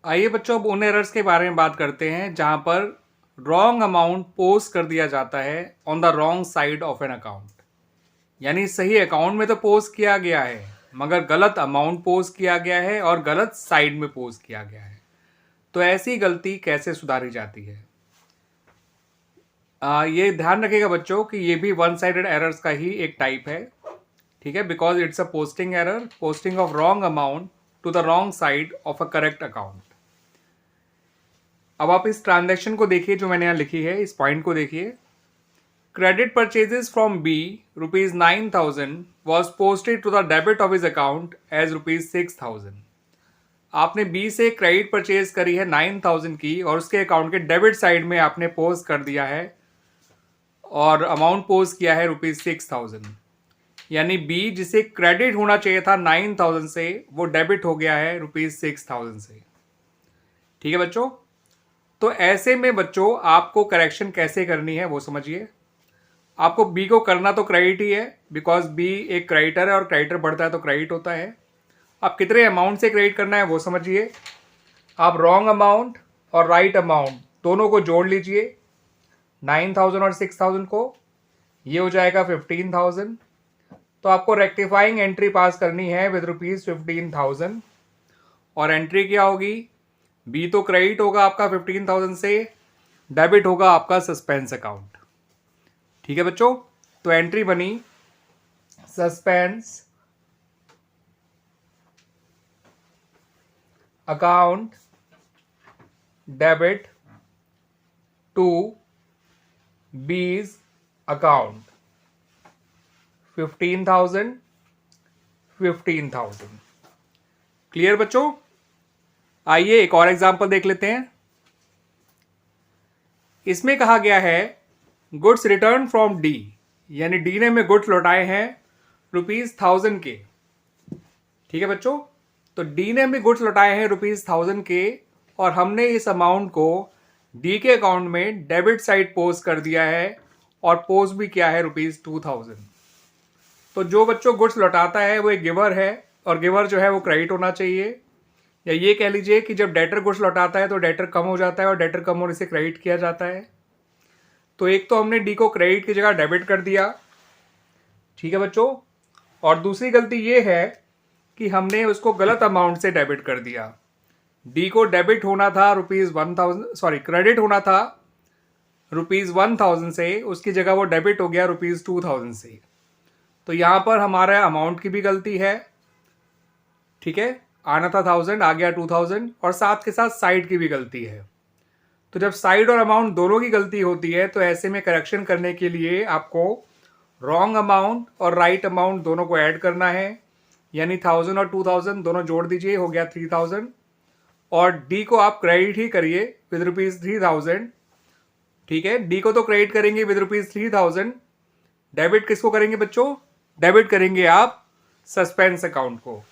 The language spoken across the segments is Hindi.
आइए बच्चों, अब उन एरर्स के बारे में बात करते हैं जहां पर रॉन्ग अमाउंट पोस्ट कर दिया जाता है on the wrong side of an account. यानी सही अकाउंट में तो पोस्ट किया गया है मगर गलत अमाउंट पोस्ट किया गया है और गलत साइड में पोस्ट किया गया है। तो ऐसी गलती कैसे सुधारी जाती है? ये ध्यान रखिएगा बच्चों कि ये भी वन साइडेड एरर्स का ही एक टाइप है। ठीक है, because it's a posting error, posting of wrong amount to the wrong side of a correct account. अब आप इस ट्रांजैक्शन को देखिए जो मैंने यहाँ लिखी है, इस पॉइंट को देखिए। Credit purchases from B ₹9,000 was posted to the debit of his account as ₹6,000। आपने बी से क्रेडिट परचेज करी है 9,000 की और उसके अकाउंट के डेबिट साइड में आपने पोस्ट कर दिया है और अमाउंट पोस्ट किया है ₹6,000। यानी बी जिसे क्रेडिट होना चाहिए था 9,000 से, वो डेबिट हो गया है ₹6,000 से। ठीक है बच्चों, तो ऐसे में बच्चों आपको करेक्शन कैसे करनी है वो समझिए। आपको बी को करना तो क्रेडिट ही है, बिकॉज बी एक क्रेडिटर है और क्रेडिटर बढ़ता है तो क्रेडिट होता है। आप कितने अमाउंट से क्रेडिट करना है वो समझिए। आप रॉन्ग अमाउंट और राइट अमाउंट दोनों को जोड़ लीजिए, 9,000 और 6,000 को, ये हो जाएगा 15,000। तो आपको रेक्टिफाइंग एंट्री पास करनी है विद ₹15,000 और एंट्री क्या होगी? बी तो क्रेडिट होगा आपका 15,000 से, डेबिट होगा आपका सस्पेंस अकाउंट। ठीक है बच्चों, तो एंट्री बनी suspense account debit to B's account 15,000 15,000। Clear बच्चों? आइए एक और एग्जांपल देख लेते हैं। इसमें कहा गया है गुड्स रिटर्न फ्रॉम डी, यानी डी ने हमें गुड्स लौटाए हैं ₹1,000 के। ठीक है बच्चों, तो डी ने हमें गुड्स लौटाए हैं ₹1,000 के और हमने इस अमाउंट को डी के अकाउंट में डेबिट साइड पोस्ट कर दिया है और पोस्ट भी किया है ₹2,000। तो जो बच्चों गुड्स लौटाता है वो एक गिवर है और गिवर जो है वो क्रेडिट होना चाहिए। या ये कह लीजिए कि जब डेटर गुड्स लौटाता है तो डेटर कम हो जाता है और डेटर कम होने से क्रेडिट किया जाता है। तो एक तो हमने डी को क्रेडिट की जगह डेबिट कर दिया। ठीक है बच्चों, और दूसरी गलती ये है कि हमने उसको गलत अमाउंट से डेबिट कर दिया। डी को डेबिट होना था क्रेडिट होना था ₹1,000 से, उसकी जगह वो डेबिट हो गया ₹2,000 से। तो यहाँ पर हमारा अमाउंट की भी गलती है। ठीक है, आना था 1000, आ गया 2000, और साथ के साथ साइड की भी गलती है। तो जब साइड और अमाउंट दोनों की गलती होती है तो ऐसे में करेक्शन करने के लिए आपको रॉन्ग अमाउंट और राइट अमाउंट दोनों को ऐड करना है। यानी 1000 और 2000 दोनों जोड़ दीजिए, हो गया 3000। और डी को आप क्रेडिट ही करिए विद ₹3,000। ठीक है, डी को तो क्रेडिट करेंगे विद ₹3,000। डेबिट किसको करेंगे बच्चों? डेबिट करेंगे आप सस्पेंस अकाउंट को,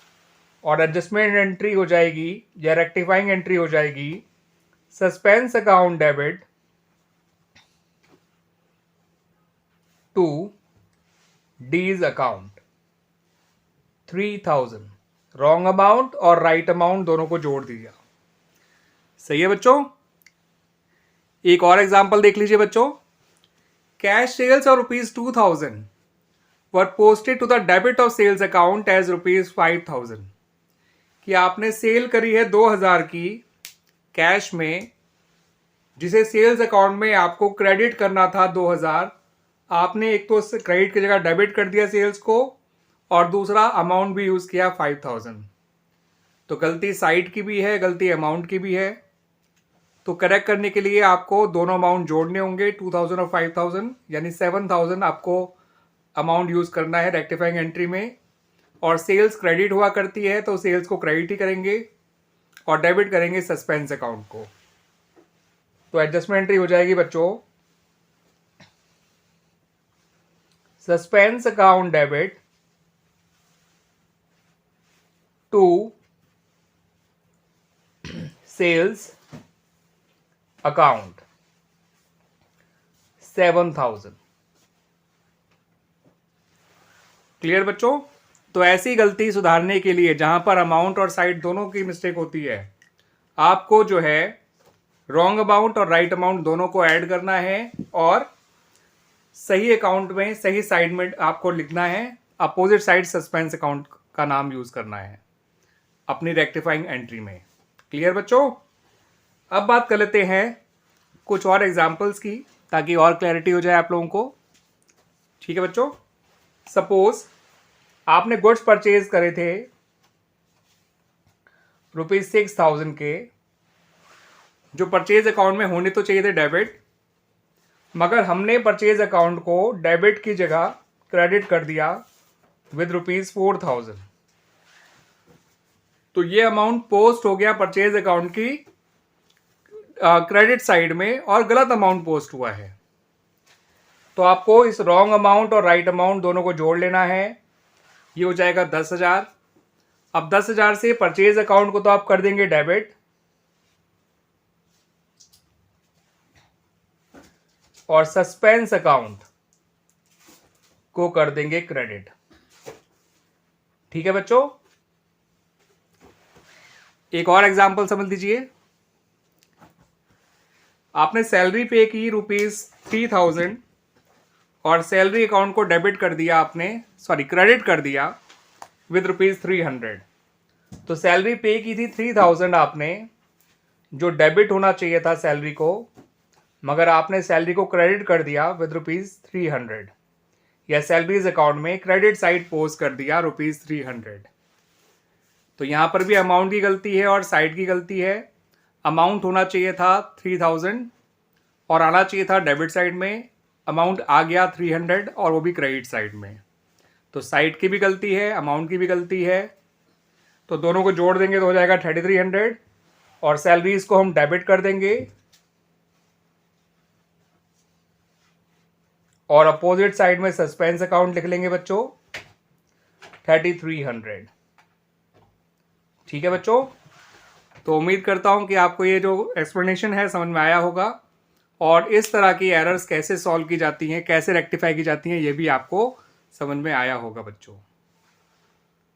और एडजस्टमेंट एंट्री हो जाएगी या रेक्टिफाइंग एंट्री हो जाएगी suspense account debit to D's account 3,000। Wrong amount और राइट अमाउंट दोनों को जोड़ दिया। सही है बच्चों? एक और एग्जांपल देख लीजिए बच्चों। कैश सेल्स और ₹2,000 were posted to the debit of sales account as ₹5,000। कि आपने सेल करी है 2,000 की कैश में, जिसे सेल्स अकाउंट में आपको क्रेडिट करना था 2,000। आपने एक तो क्रेडिट की जगह डेबिट कर दिया सेल्स को और दूसरा अमाउंट भी यूज किया 5,000। तो गलती साइड की भी है, गलती अमाउंट की भी है। तो करेक्ट करने के लिए आपको दोनों अमाउंट जोड़ने होंगे, 2,000 और 5,000, यानी 7,000 आपको अमाउंट यूज करना है रेक्टिफाइंग एंट्री में। और सेल्स क्रेडिट हुआ करती है तो सेल्स को क्रेडिट ही करेंगे और डेबिट करेंगे सस्पेंस अकाउंट को। तो एडजस्टमेंट एंट्री हो जाएगी बच्चों suspense account debit to sales account 7,000। Clear बच्चों? तो ऐसी गलती सुधारने के लिए जहां पर अमाउंट और साइड दोनों की मिस्टेक होती है, आपको जो है रॉन्ग अमाउंट और राइट अमाउंट दोनों को ऐड करना है और सही अकाउंट में सही साइड में आपको लिखना है, अपोजिट साइड सस्पेंस अकाउंट का नाम यूज करना है अपनी रेक्टिफाइंग एंट्री में। क्लियर बच्चों? अब बात कर लेते हैं कुछ और एग्जांपल्स की ताकि और क्लैरिटी हो जाए आप लोगों को। ठीक है बच्चों, सपोज आपने गुड्स परचेज करे थे ₹6,000 के, जो परचेज अकाउंट में होने तो चाहिए थे डेबिट, मगर हमने परचेज अकाउंट को डेबिट की जगह क्रेडिट कर दिया विद ₹4,000। तो ये अमाउंट पोस्ट हो गया परचेज अकाउंट की क्रेडिट साइड में और गलत अमाउंट पोस्ट हुआ है। तो आपको इस रॉन्ग अमाउंट और राइट अमाउंट दोनों को जोड़ लेना है। ये हो जाएगा 10,000। अब 10,000 से परचेज अकाउंट को तो आप कर देंगे डेबिट और सस्पेंस अकाउंट को कर देंगे क्रेडिट। ठीक है बच्चों, एक और एग्जांपल समझ लीजिए। आपने सैलरी पे की ₹3,000 और सैलरी अकाउंट को डेबिट कर दिया आपने, क्रेडिट कर दिया विद ₹300। तो सैलरी पे की थी 3,000 आपने, जो डेबिट होना चाहिए था सैलरी को, मगर आपने सैलरी को क्रेडिट कर दिया विद ₹300 या सैलरीज अकाउंट में क्रेडिट साइड पोस्ट कर दिया ₹300। तो यहां पर भी अमाउंट की गलती है और साइड की गलती है। अमाउंट होना चाहिए था 3,000 और आना चाहिए था डेबिट साइड में, अमाउंट आ गया 300 और वो भी क्रेडिट साइड में। तो साइड की भी गलती है, अमाउंट की भी गलती है। तो दोनों को जोड़ देंगे तो हो जाएगा 3,300 और सैलरीज को हम डेबिट कर देंगे और अपोजिट साइड में सस्पेंस अकाउंट लिख लेंगे बच्चों 3,300। ठीक है बच्चों, तो उम्मीद करता हूं कि आपको ये जो एक्सप्लेनेशन है समझ में आया होगा और इस तरह की एरर्स कैसे सॉल्व की जाती हैं, कैसे रेक्टिफाई की जाती हैं, ये भी आपको समझ में आया होगा बच्चों।